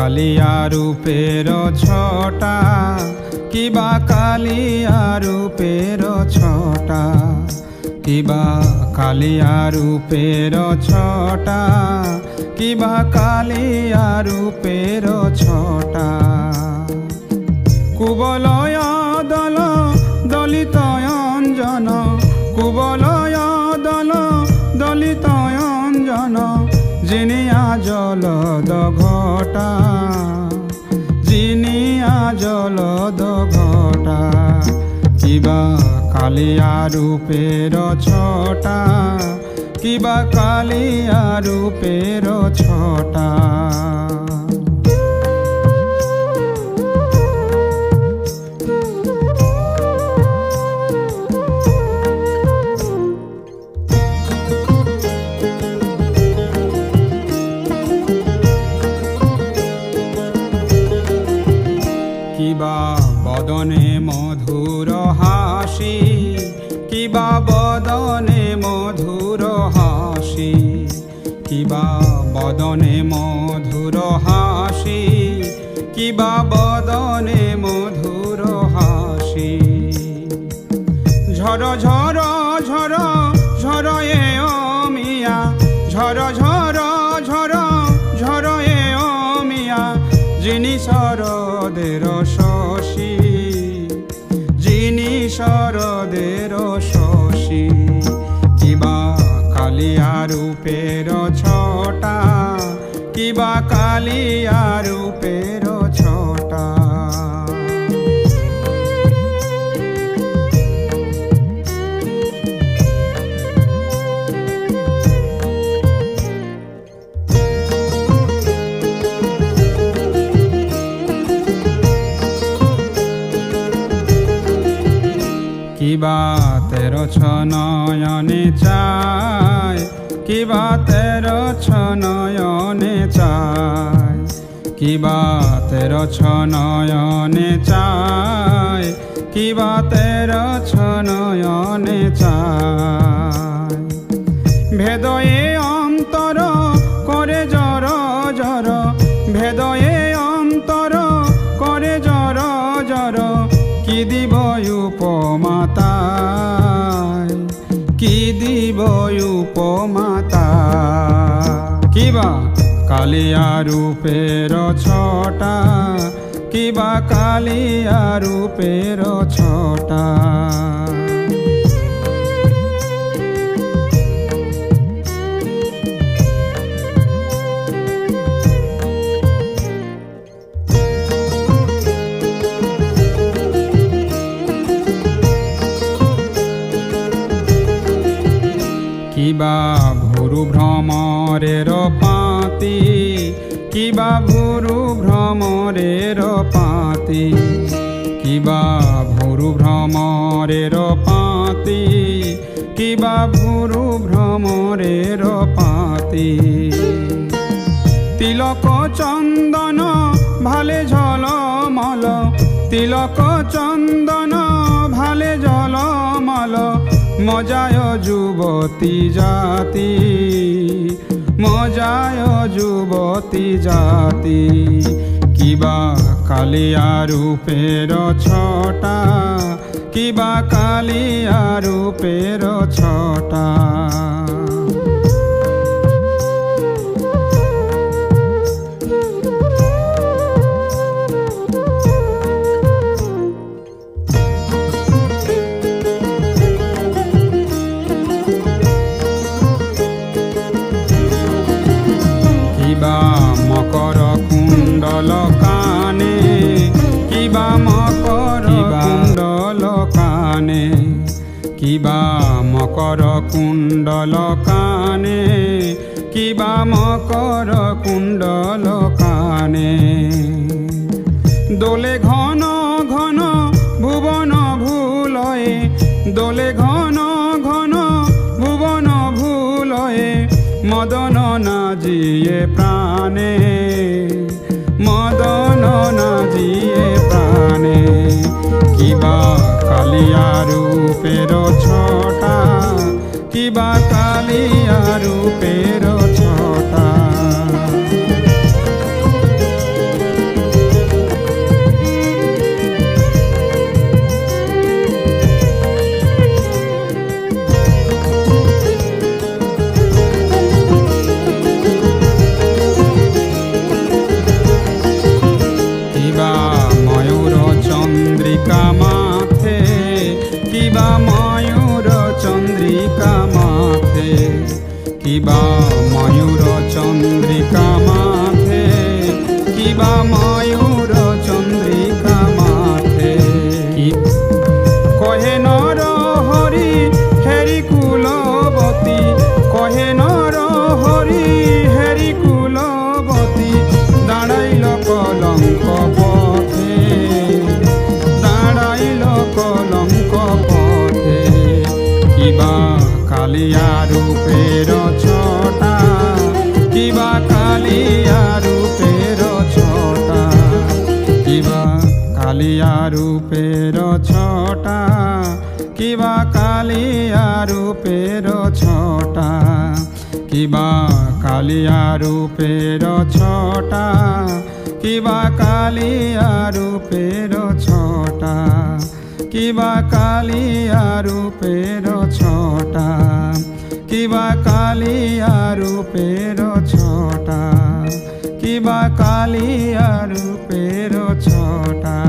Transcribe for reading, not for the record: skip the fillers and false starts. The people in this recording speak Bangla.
কালিয়া রূপের ছটা, কিবা কালিয়া রূপের ছটা, কিবা কালিয়া রূপের ছটা, কিবা কালিয়া রূপের ছটা। কুবলয় দল দলিত অঞ্জন, কুবলয় দল দলিত অঞ্জন, জিনিয়া জলদ ঘটা, জিনিয়া জলদ ঘটা। কিবা কালিয়া রূপের ছটা, কিবা কালিয়া রূপের ছটা। কিবা বদনে মধুর হাসি, কিবা বদনে মধুর হাসি, কিবা বদনে মধুর হাসি, কিবা বদনে মধুর হাসি। ঝর ঝর ঝর ঝরয়ে অমিয়া, ঝর ঝর ঝর ঝরয়ে অমিয়া, যিনি শরদের শশী, যিনি শরদের শশী। কিবা কালিয়া রূপের ছটা, কিবা কালিয়া রূপের ছটা। কিবা 13 নয়নে চায়, কিবা 13 নয়নে চায়, কিবা 13 নয়নে চায়, কিবা 13 নয়নে চায়। ভেদয়ে অন্তর করে জর জর, ভেদয়ে অন্তর করে জর জর, কি দিব উপমাতায়, কি দিব উপমাতায়। কিবা কালিয়া রূপের ছটা, কিবা কালিয়া রূপের ছটা। কিবা ভুরু ভ্রমরের পাতি, কিবা ভুরু ভ্রমরের পাতি, কিবা ভুরু ভ্রমরের পাতি, কিবা ভুরু ভ্রমরের পাতি। তিলক চন্দন ভালে ঝলমল, তিলক চন্দন ভালে ঝলমল, মজায় যুবতী জাতি, মজায় যুবতী জাতি। কিবা কালিয়া রূপের ছটা, কিবা কালিয়া রূপের ছটা। কিবা মকর কুণ্ডল কানে, কিবা মকর কুণ্ডল কানে, কিবা মকর কুণ্ডল কানে, কিবা মকর কুণ্ডল কানে। দোলে ঘন ঘন ভুবন ভুলয়ে, দোলে ঘন ঘন ভুবন ভুলয়ে, মদন নাজিয়ে প্রাণে, মদন নাজিয়ে প্রাণে। কিবা কালিয়া রূপের ছটা, কিবা কালিয়া রূপের ছটা। চন্দ্রিকা মাথে কিবা ময়ূর চন্দ্রিকা মাথে কিবা ময়ূর চন্দ্রিকা মাথে কিবা ময়ূর চন্দ্রিকা মাথে কহে নর হরি হেরি কুলবতী কহে নর হরি হেরি কুলবতী দাঁড়াইল কলঙ্ক পথে দাঁড়াইল কলঙ্ক পথে কিবা কালিয়া রূপের ছটা কিবা কালিয়া রূপের ছটা কিবা কালিয়া রূপের ছটা কিবা কালিয়া রূপের ছটা কিবা কালিয়া রূপের ছটা কিবা কালিয়া রূপের ছটা কিবা কালিয়া রূপের ছটা কিবা কালিয়া রূপের ছটা কিবা কালিয়া রূপের ছটা।